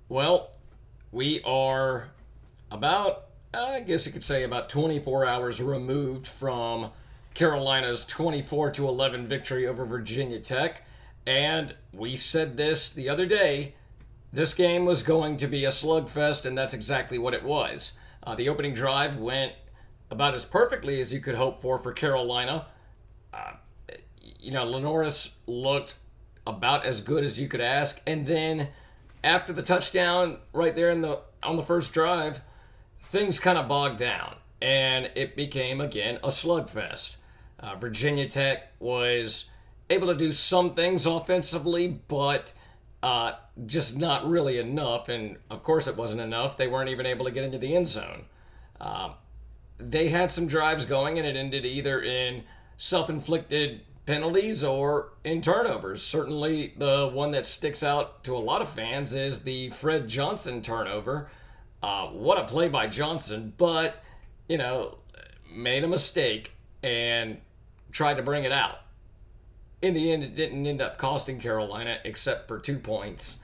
Well, we are about, I guess you could say, about 24 hours removed from Carolina's 24-11 victory over Virginia Tech. And we said this the other day, this game was going to be a slugfest, and that's exactly what it was. The opening drive went about as perfectly as you could hope for Carolina. Lenoris looked about as good as you could ask, and then after the touchdown right there on the first drive, things kind of bogged down, and it became again a slugfest. Virginia Tech was able to do some things offensively, but just not really enough. And of course, it wasn't enough. They weren't even able to get into the end zone. They had some drives going, and it ended either in self inflicted penalties or in turnovers. Certainly, the one that sticks out to a lot of fans is the Fred Johnson turnover. What a play by Johnson, but, you know, made a mistake and tried to bring it out. In the end, it didn't end up costing Carolina except for 2 points.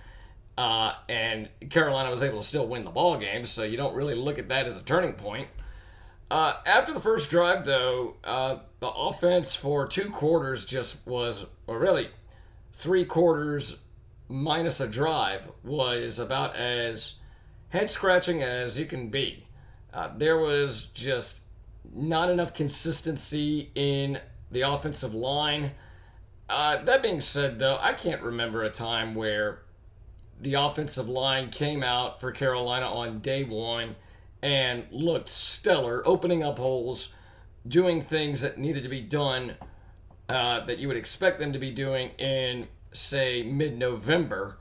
And Carolina was able to still win the ball game, so you don't really look at that as a turning point. After the first drive, though, the offense for 2 quarters just was, or really 3 quarters minus a drive, was about as head scratching as you can be. There was just not enough consistency in the offensive line. That being said, though, I can't remember a time where the offensive line came out for Carolina on day one and looked stellar, opening up holes, doing things that needed to be done that you would expect them to be doing in, say, mid November.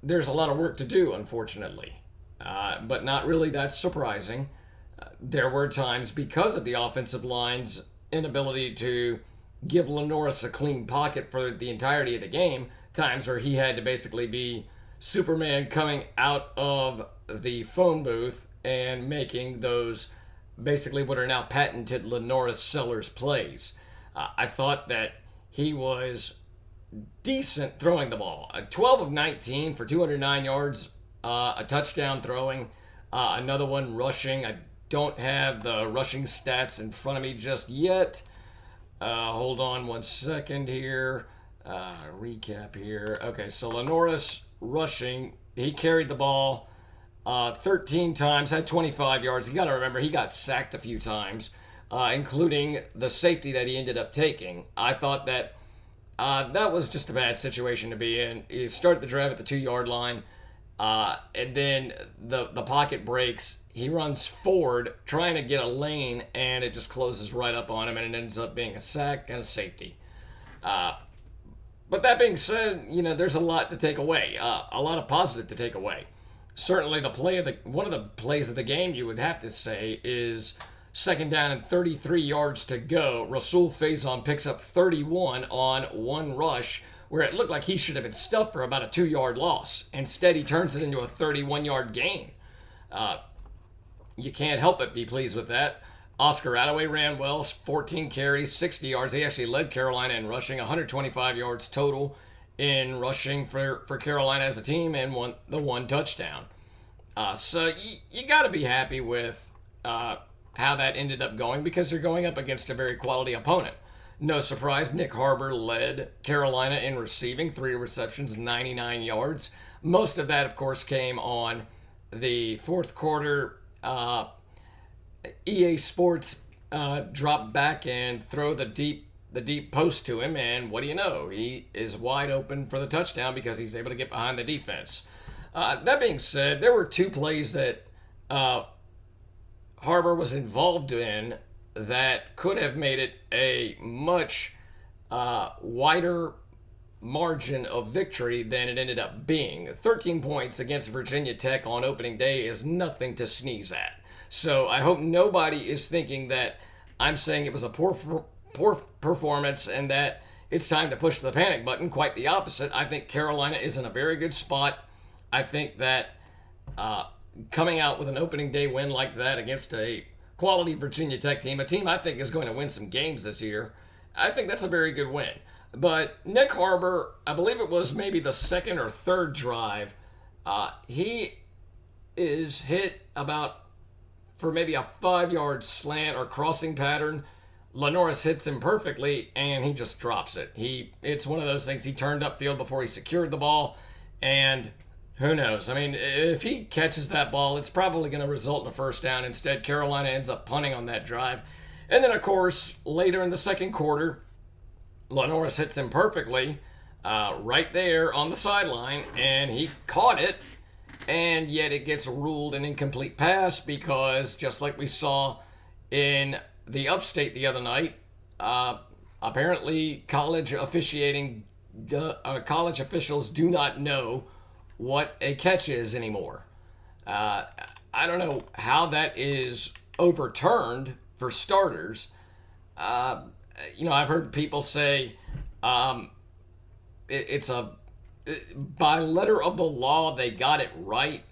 There's a lot of work to do, unfortunately, but not really that surprising. There were times, because of the offensive line's inability to give Lenoris a clean pocket for the entirety of the game, times where he had to basically be Superman coming out of the phone booth and making those basically what are now patented Lenoris Sellers plays. I thought that he was decent throwing the ball. 12 of 19 for 209 yards, a touchdown throwing, another one rushing. I don't have the rushing stats in front of me just yet. Hold on 1 second here. Recap here. Okay, so Lenoris rushing. He carried the ball 13 times, had 25 yards. You got to remember, he got sacked a few times, including the safety that he ended up taking. I thought that that was just a bad situation to be in. You start the drive at the 2 yard line, and then the pocket breaks. He runs forward trying to get a lane, and it just closes right up on him, and it ends up being a sack and a safety. But that being said, there's a lot to take away, a lot of positive to take away. Certainly, one of the plays of the game, you would have to say, is second down and 33 yards to go. Rasul Faison picks up 31 on one rush, where it looked like he should have been stuffed for about a 2 yard loss. Instead, he turns it into a 31-yard gain. You can't help but be pleased with that. Oscar Attaway ran well, 14 carries, 60 yards. He actually led Carolina in rushing, 125 yards total in rushing for Carolina as a team, and the one touchdown. So you got to be happy with how that ended up going, because you're going up against a very quality opponent. No surprise, Nick Harbor led Carolina in receiving, 3 receptions, 99 yards. Most of that, of course, came on the fourth quarter. EA Sports drop back and throw the deep post to him, and what do you know? He is wide open for the touchdown because he's able to get behind the defense. That being said, there were 2 plays that Harbor was involved in that could have made it a much wider margin of victory than it ended up being. 13 points against Virginia Tech on opening day is nothing to sneeze at. So I hope nobody is thinking that I'm saying it was a poor performance and that it's time to push the panic button. Quite the opposite. I think Carolina is in a very good spot. I think that coming out with an opening day win like that against a quality Virginia Tech team, a team I think is going to win some games this year, I think that's a very good win. But Nick Harbor, I believe it was maybe the second or third drive, He is hit about for maybe a 5 yard slant or crossing pattern. Lenoris hits him perfectly, and he just drops it. It's one of those things. He turned upfield before he secured the ball, and who knows? I mean, if he catches that ball, it's probably going to result in a first down. Instead, Carolina ends up punting on that drive. And then, of course, later in the second quarter, Lenoris hits him perfectly right there on the sideline, and he caught it, and yet it gets ruled an incomplete pass because, just like we saw in the upstate the other night, apparently college officials do not know what a catch is anymore. I don't know how that is overturned for starters. I've heard people say it's by letter of the law they got it right,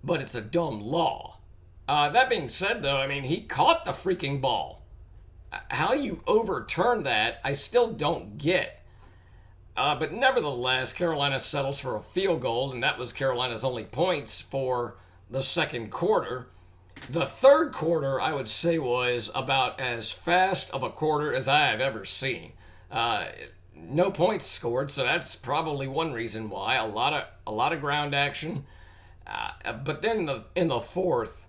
but it's a dumb law. That being said, though, I mean, he caught the freaking ball. How you overturn that, I still don't get. But nevertheless, Carolina settles for a field goal, and that was Carolina's only points for the second quarter. The third quarter, I would say, was about as fast of a quarter as I have ever seen. No points scored, so that's probably one reason why. A lot of ground action. But then in the fourth,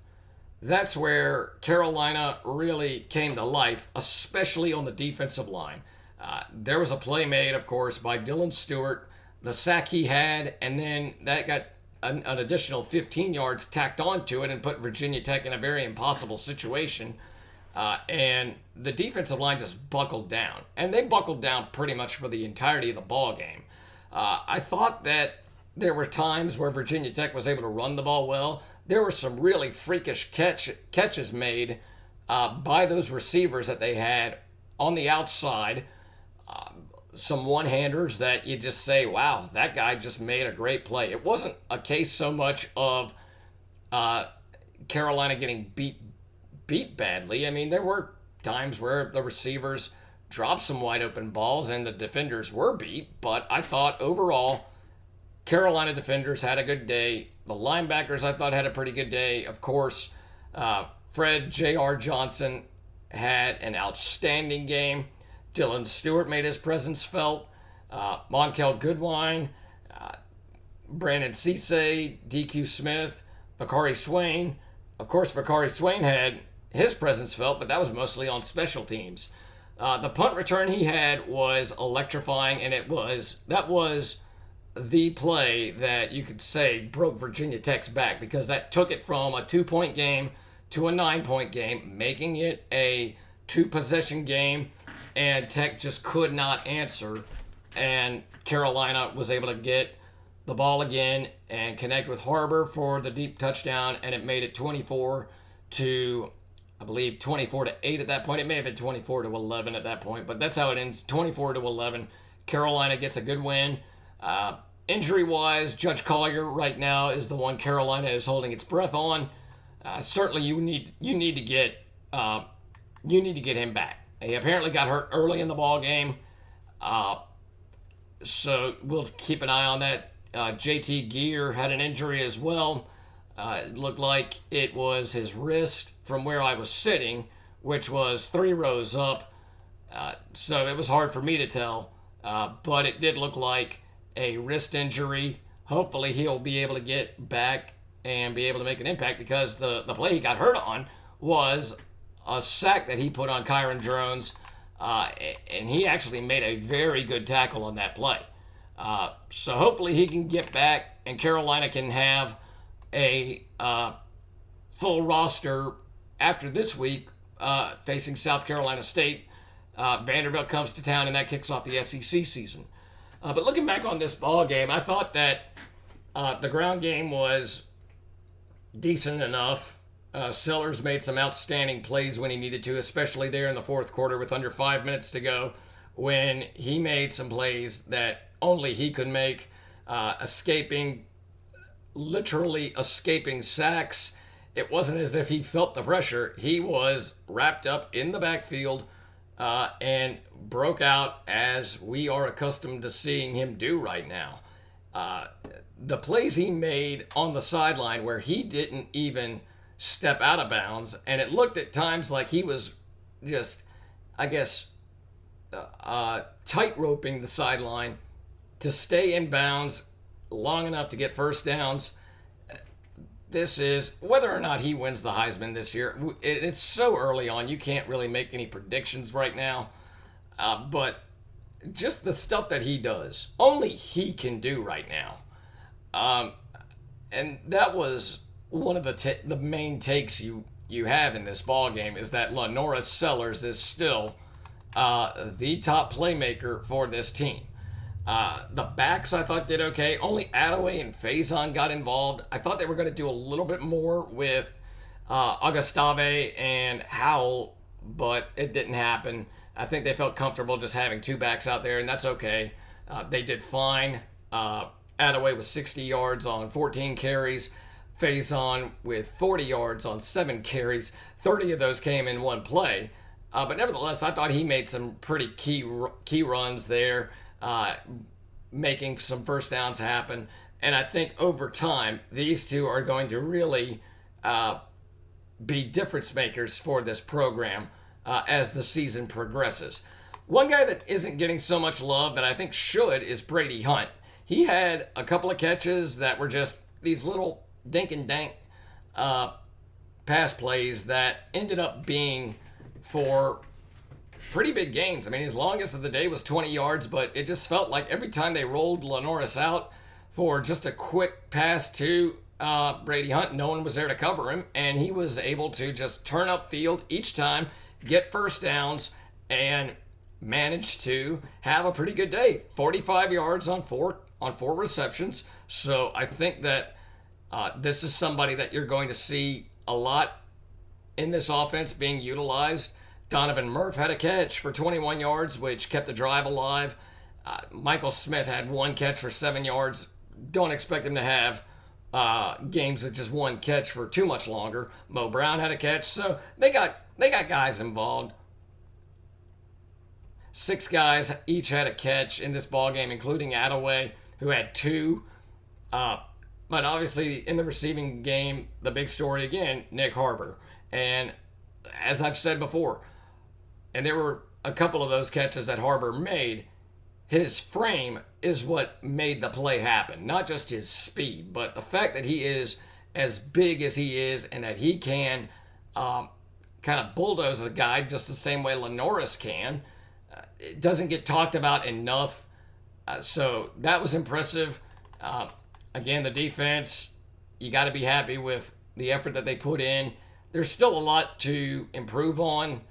that's where Carolina really came to life, especially on the defensive line. There was a play made, of course, by Dylan Stewart, the sack he had, and then that got an additional 15 yards tacked onto it and put Virginia Tech in a very impossible situation. And the defensive line just buckled down. And they buckled down pretty much for the entirety of the ball game. I thought that there were times where Virginia Tech was able to run the ball well. There were some really freakish catches made by those receivers that they had on the outside. Some one-handers that you just say, wow, that guy just made a great play. It wasn't a case so much of Carolina getting beat badly. I mean, there were times where the receivers dropped some wide open balls and the defenders were beat, but I thought overall Carolina defenders had a good day. The linebackers, I thought, had a pretty good day. Of course, Fred J.R. Johnson had an outstanding game. Dylan Stewart made his presence felt. Monkel Goodwine, Brandon Cisse, DQ Smith, Bakari Swain. Of course, Bakari Swain had his presence felt, but that was mostly on special teams. The punt return he had was electrifying, and that was the play that you could say broke Virginia Tech's back, because that took it from a 2-point game to a 9-point game, making it a 2-possession game, and Tech just could not answer, and Carolina was able to get the ball again and connect with Harbor for the deep touchdown, and it made it 24 to, I believe, 24 to 8 at that point. It may have been 24 to 11 at that point, but that's how it ends, 24 to 11. Carolina gets a good win. Injury-wise, Judge Collier right now is the one Carolina is holding its breath on. Certainly, you need to get him back. He apparently got hurt early in the ball game, so we'll keep an eye on that. JT Gear had an injury as well. It looked like it was his wrist from where I was sitting, which was 3 rows up, so it was hard for me to tell, but it did look like a wrist injury. Hopefully he'll be able to get back and be able to make an impact, because the play he got hurt on was a sack that he put on Kyron Drones, and he actually made a very good tackle on that play. So hopefully he can get back, and Carolina can have a full roster after this week, facing South Carolina State. Vanderbilt comes to town, and that kicks off the SEC season. But looking back on this ball game, I thought that the ground game was decent enough. Sellers made some outstanding plays when he needed to, especially there in the fourth quarter with under 5 minutes to go, when he made some plays that only he could make, literally escaping sacks. It wasn't as if he felt the pressure. He was wrapped up in the backfield and broke out as we are accustomed to seeing him do right now. Uh, the plays he made on the sideline where he didn't even step out of bounds, and it looked at times like he was just, I guess, tight roping the sideline to stay in bounds long enough to get first downs. This is whether or not he wins the Heisman this year. It's so early on, you can't really make any predictions right now. But just the stuff that he does, only he can do right now. Um, and that was one of the main takes you have in this ball game is that LaNorris Sellers is still the top playmaker for this team. The backs I thought did okay. Only Attaway and Faison got involved. I thought they were going to do a little bit more with Augustave and Howell, but it didn't happen. I think they felt comfortable just having two backs out there, and that's okay. They did fine. Attaway with 60 yards on 14 carries. Faison with 40 yards on 7 carries. 30 of those came in one play. But nevertheless, I thought he made some pretty key runs there, making some first downs happen. And I think over time, these two are going to really be difference makers for this program as the season progresses. One guy that isn't getting so much love that I think should is Brady Hunt. He had a couple of catches that were just these little dink and dank pass plays that ended up being for pretty big gains. I mean, his longest of the day was 20 yards, but it just felt like every time they rolled LaNorris out for just a quick pass to Brady Hunt, no one was there to cover him, and he was able to just turn upfield each time, get first downs, and manage to have a pretty good day. 45 yards on four receptions. So I think that this is somebody that you're going to see a lot in this offense being utilized. Donovan Murph had a catch for 21 yards, which kept the drive alive. Michael Smith had one catch for 7 yards. Don't expect him to have games with just one catch for too much longer. Mo Brown had a catch, so they got guys involved. 6 guys each had a catch in this ball game, including Attaway, who had 2. But obviously, in the receiving game, the big story again, Nick Harbor. And as I've said before, and there were a couple of those catches that Harbor made, his frame is what made the play happen. Not just his speed, but the fact that he is as big as he is and that he can kind of bulldoze a guy just the same way LaNorris can. It doesn't get talked about enough. So that was impressive. Again, the defense, you got to be happy with the effort that they put in. There's still a lot to improve on.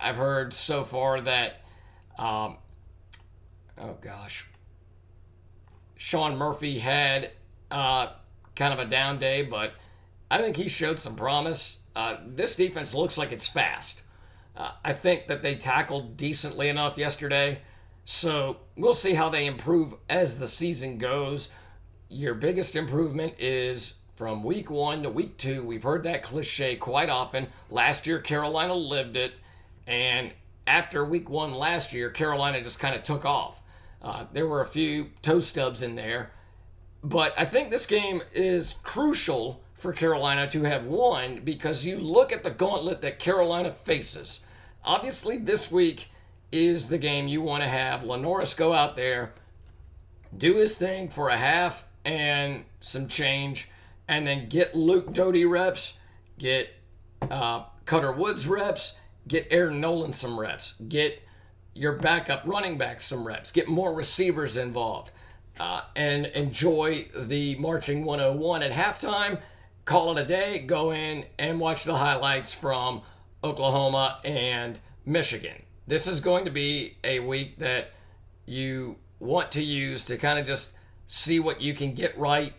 I've heard so far that, Sean Murphy had kind of a down day, but I think he showed some promise. This defense looks like it's fast. I think that they tackled decently enough yesterday, so we'll see how they improve as the season goes. Your biggest improvement is from week 1 to week 2. We've heard that cliche quite often. Last year, Carolina lived it, and after week 1 last year, Carolina just kind of took off. There were a few toe stubs in there, but I think this game is crucial for Carolina to have won because you look at the gauntlet that Carolina faces. Obviously, this week is the game you want to have LaNorris go out there, do his thing for a half and some change, and then get Luke Doty reps, get Cutter Woods reps, get Aaron Nolan some reps, get your backup running back some reps, get more receivers involved, and enjoy the marching 101 at halftime. Call it a day, go in and watch the highlights from Oklahoma and Michigan. This is going to be a week that you want to use to kind of just see what you can get right,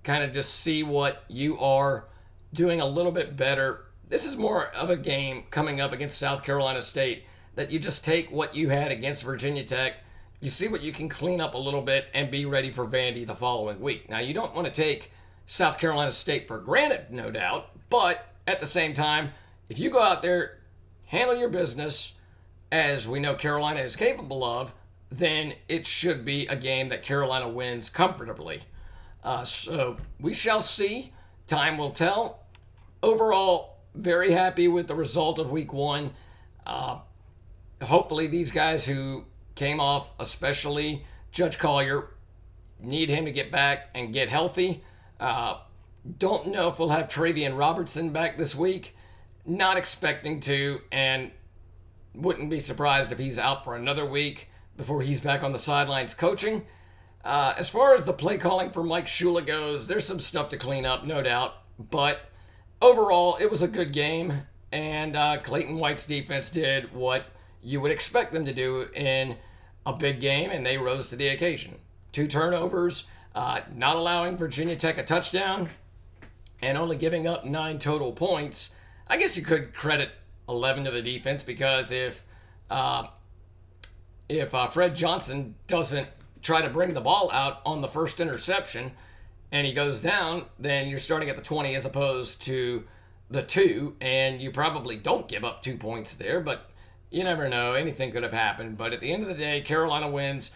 kind of just see what you are doing a little bit better. This is more of a game coming up against South Carolina State that you just take what you had against Virginia Tech, you see what you can clean up a little bit, and be ready for Vandy the following week. Now, you don't want to take South Carolina State for granted, no doubt, but at the same time, if you go out there, handle your business, as we know Carolina is capable of, then it should be a game that Carolina wins comfortably. So we shall see. Time will tell. Overall, very happy with the result of week one. Hopefully, these guys who came off, especially Judge Collier, need him to get back and get healthy. Don't know if we'll have Travian Robertson back this week. Not expecting to, and wouldn't be surprised if he's out for another week before he's back on the sidelines coaching. As far as the play calling for Mike Shula goes, there's some stuff to clean up, no doubt. But overall, it was a good game, and Clayton White's defense did what you would expect them to do in a big game, and they rose to the occasion. 2 turnovers, not allowing Virginia Tech a touchdown, and only giving up 9 total points. I guess you could credit 11 to the defense, because if Fred Johnson doesn't try to bring the ball out on the first interception and he goes down, then you're starting at the 20 as opposed to the 2, and you probably don't give up 2 points there, but you never know. Anything could have happened. But at the end of the day, Carolina wins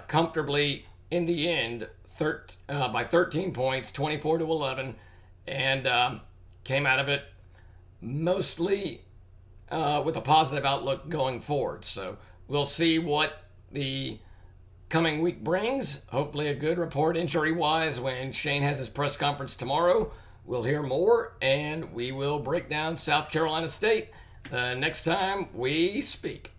comfortably in the end by 13 points, 24-11, and came out of it mostly with a positive outlook going forward. So we'll see what the coming week brings. Hopefully a good report injury-wise when Shane has his press conference tomorrow. We'll hear more, and we will break down South Carolina State next time we speak.